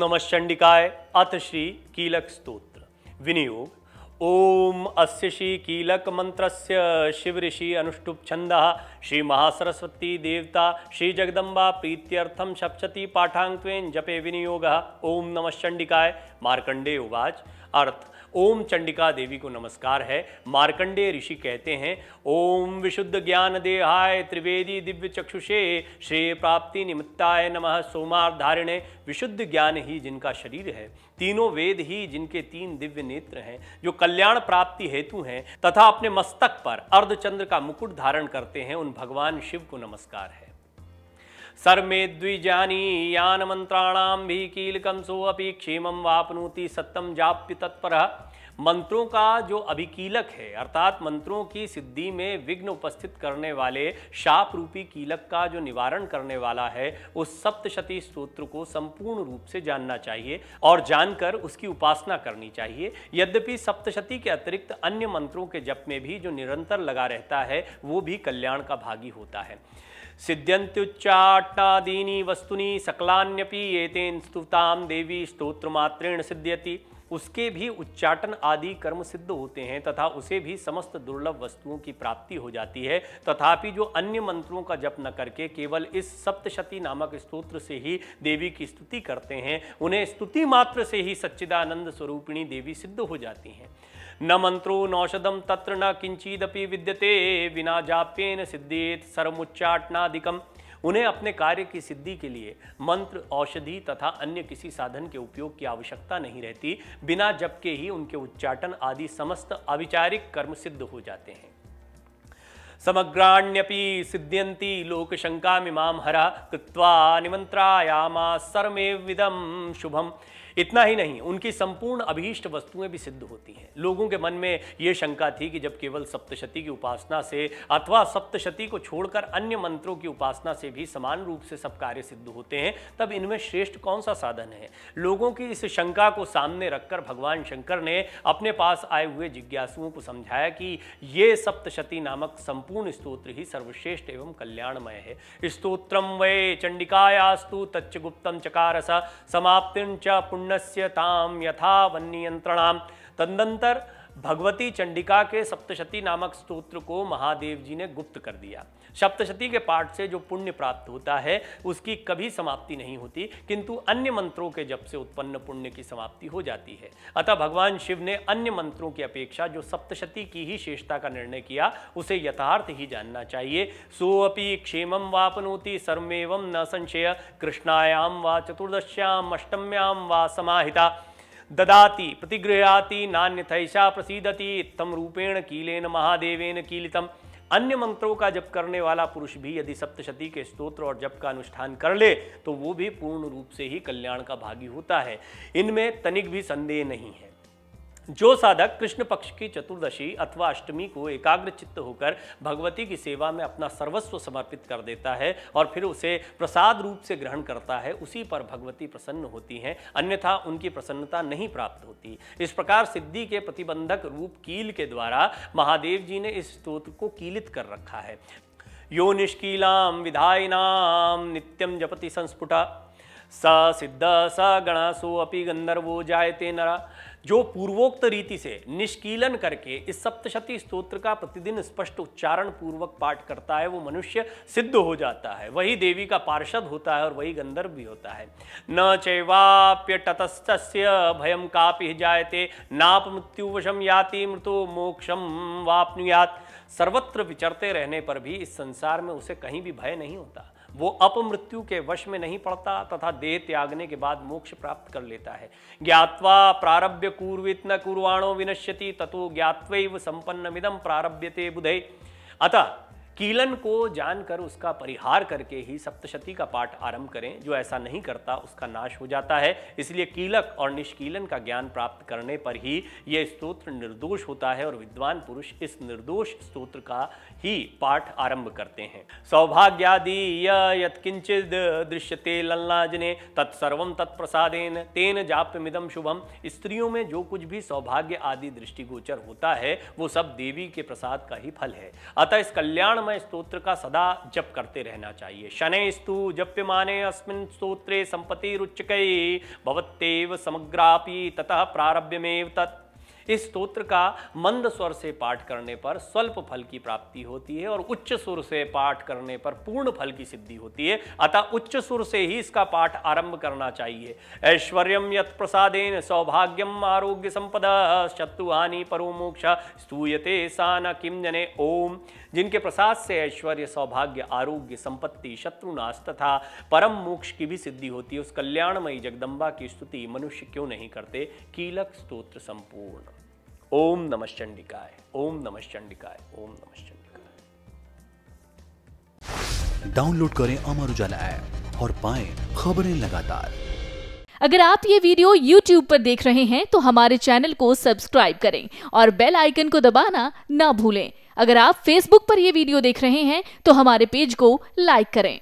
नमः चंडिकाय। अथ श्री कीलक स्तोत्र। विनियोग। ओम अस्य श्री कीलक मंत्रस्य शिव ऋषि अनुष्टुप छंदः श्री महासरस्वती देवता श्री जगदम्बा प्रीत्यर्थम सप्तशती पाठांक्वेन जपे विनियोगः। ओम नमः चंडिकाय। मार्कंडेय उवाच। अर्थ: ओम चंडिका देवी को नमस्कार है। मार्कंडेय ऋषि कहते हैं, ओम विशुद्ध ज्ञान देहाय त्रिवेदी दिव्य चक्षुषे श्रेय प्राप्ति निमित्ताय नमः। सोमार्धारिणे। विशुद्ध ज्ञान ही जिनका शरीर है, तीनों वेद ही जिनके तीन दिव्य नेत्र हैं, जो कल्याण प्राप्ति हेतु हैं तथा अपने मस्तक पर अर्धचंद्र का मुकुट धारण करते हैं, उन भगवान शिव को नमस्कार है। सर्मे द्विजानी यान मंत्राणाम भी कीलकम सो अपि क्षेमम वापनोति सत्यम जाप्य तत्परः। मंत्रों का जो अभिकीलक है, अर्थात मंत्रों की सिद्धि में विघ्न उपस्थित करने वाले शाप रूपी कीलक का जो निवारण करने वाला है, उस सप्तशती स्तोत्र को संपूर्ण रूप से जानना चाहिए और जानकर उसकी उपासना करनी चाहिए। यद्यपि सप्तशती के अतिरिक्त अन्य मंत्रों के जप में भी जो निरंतर लगा रहता है, वो भी कल्याण का भागी होता है। सिद्ध्यन्त्युच्चाटनादीनि वस्तुनि सकलान्यपि एतेन स्तुतां देवी स्तोत्रमात्रेण सिद्ध्यति। उसके भी उच्चाटन आदि कर्म सिद्ध होते हैं तथा उसे भी समस्त दुर्लभ वस्तुओं की प्राप्ति हो जाती है। तथापि जो अन्य मंत्रों का जप न करके केवल इस सप्तशती नामक स्तोत्र से ही देवी की स्तुति करते हैं, उन्हें स्तुति मात्र से ही सच्चिदानंद स्वरूपिणी देवी सिद्ध हो जाती हैं। न मंत्रो नौषधम तत्र न किंचिदपि विद्यते विना जाप्येन सिद्धेत सर्वमुच्चाटनादिकम। उन्हें अपने कार्य की सिद्धि के लिए मंत्र, औषधि तथा अन्य किसी साधन के उपयोग की आवश्यकता नहीं रहती। बिना जप के ही उनके उच्चाटन आदि समस्त अविचारिक कर्म सिद्ध हो जाते हैं। समग्राण्यपि सिद्ध्यन्ति लोकशंकामिमां हरा कृत्वा निमंत्रायामा सर्वमेविदं शुभम। इतना ही नहीं, उनकी संपूर्ण अभीष्ट वस्तुएं भी सिद्ध होती हैं। लोगों के मन में ये शंका थी कि जब केवल सप्तशती की उपासना से अथवा सप्तशती को छोड़कर अन्य मंत्रों की उपासना से भी समान रूप से सब कार्य सिद्ध होते हैं, तब इनमें श्रेष्ठ कौन सा साधन है। लोगों की इस शंका को सामने रखकर भगवान शंकर ने अपने पास आए हुए जिज्ञासुओं को समझाया कि ये सप्तशती नामक संपूर्ण स्तोत्र ही सर्वश्रेष्ठ एवं कल्याणमय है। स्तोत्रम वै चंडिकायास्तु तच्च गुप्तम चकारस समाप्तिं च पुण्यस्य ताम यथा वन्नियंत्रणाम। तदनंतर भगवती चंडिका के सप्तशती नामक स्तोत्र को महादेव जी ने गुप्त कर दिया। सप्तशती के पाठ से जो पुण्य प्राप्त होता है उसकी कभी समाप्ति नहीं होती, किंतु अन्य मंत्रों के जप से उत्पन्न पुण्य की समाप्ति हो जाती है। अतः भगवान शिव ने अन्य मंत्रों की अपेक्षा जो सप्तशती की ही श्रेष्ठता का निर्णय किया, उसे यथार्थ ही जानना चाहिए। सोऽपि क्षेमं वापनोति सर्वमेवं न संशय कृष्णायां वा चतुर्दश्यां अष्टम्यां वा समाहिता ददाति प्रतिगृह्याति नान्यथैषा प्रसीदति इत्थं रूपेण कीलेन महादेवेन कीलितम। अन्य मंत्रों का जप करने वाला पुरुष भी यदि सप्तशती के स्तोत्र और जप का अनुष्ठान कर ले तो वो भी पूर्ण रूप से ही कल्याण का भागी होता है। इनमें तनिक भी संदेह नहीं है। जो साधक कृष्ण पक्ष की चतुर्दशी अथवा अष्टमी को एकाग्र चित्त होकर भगवती की सेवा में अपना सर्वस्व समर्पित कर देता है और फिर उसे प्रसाद रूप से ग्रहण करता है, उसी पर भगवती प्रसन्न होती हैं, अन्यथा उनकी प्रसन्नता नहीं प्राप्त होती। इस प्रकार सिद्धि के प्रतिबंधक रूप कील के द्वारा महादेव जी ने इस स्तोत्र को कीलित कर रखा है। यो निष्कीलां विधायिनां नित्यं जपति संस्फुटा स सिद्ध स गण सोऽपि गंधर्वो जायते नरा। जो पूर्वोक्त रीति से निष्कीलन करके इस सप्तशती स्तोत्र का प्रतिदिन स्पष्ट उच्चारण पूर्वक पाठ करता है, वो मनुष्य सिद्ध हो जाता है, वही देवी का पार्षद होता है और वही गंधर्व भी होता है। न चैवाप्यतस्तस्य भयं कापि जायते नाप मृत्युवशं याति मृतो मोक्षं वाप्नुयात्। सर्वत्र विचरते रहने पर भी इस संसार में उसे कहीं भी भय नहीं होता। वो अपमृत्यु के वश में नहीं पड़ता तथा देह त्यागने के बाद मोक्ष प्राप्त कर लेता है। ज्ञात्वा प्रारभ्य कुर्वित न कुर्वाणो विनश्यति ततो ज्ञात्वैव संपन्नमिदं प्रारभ्यते बुधे। अतः कीलन को जानकर उसका परिहार करके ही सप्तशती का पाठ आरंभ करें। जो ऐसा नहीं करता उसका नाश हो जाता है। इसलिए कीलक और निष्कीलन का ज्ञान प्राप्त करने पर ही यह स्तोत्र निर्दोष होता है और विद्वान पुरुष इस निर्दोष स्तोत्र का ही पाठ आरंभ करते हैं। सौभाग्यादि यत्किंचिद दृश्यते लल्लाजने तत्सर्वं तत्प्रसादेन तेन जाप्यमिदं शुभम। स्त्रियों में जो कुछ भी सौभाग्य आदि दृष्टिगोचर होता है वो सब देवी के प्रसाद का ही फल है। अतः इस कल्याण कल्याणमय स्तोत्र का सदा जप करते रहना चाहिए। शनैस्तु जप्यमाने अस्मिन् स्तोत्रे संपत्तिरुच्चकै भवत्येव समग्रापि ततः प्रारभ्यमेव तत्। इस स्तोत्र का मंद स्वर से पाठ करने पर स्वल्प फल की प्राप्ति होती है और उच्च सुर से पाठ करने पर पूर्ण फल की सिद्धि होती है। अतः उच्च सुर से ही इसका पाठ आरंभ करना चाहिए। ऐश्वर्यम यत् प्रसादेन सौभाग्यम आरोग्य संपदा शत्रुहानि परो मोक्ष स्तूयते सा न किम जने। ओम। जिनके प्रसाद से ऐश्वर्य, सौभाग्य, आरोग्य, संपत्ति, शत्रुनाश तथा परम मोक्ष की भी सिद्धि होती है, उस कल्याणमयी जगदम्बा की स्तुति मनुष्य क्यों नहीं करते। कीलक स्तोत्र संपूर्ण। ओम नमः चंडिकाय, ओम नमः चंडिकाय, ओम नमः चंडिकाय। डाउनलोड करें अमर उजाला ऐप और पाएं खबरें लगातार। अगर आप ये वीडियो YouTube पर देख रहे हैं तो हमारे चैनल को सब्सक्राइब करें और बेल आइकन को दबाना ना भूलें। अगर आप Facebook पर ये वीडियो देख रहे हैं तो हमारे पेज को लाइक करें।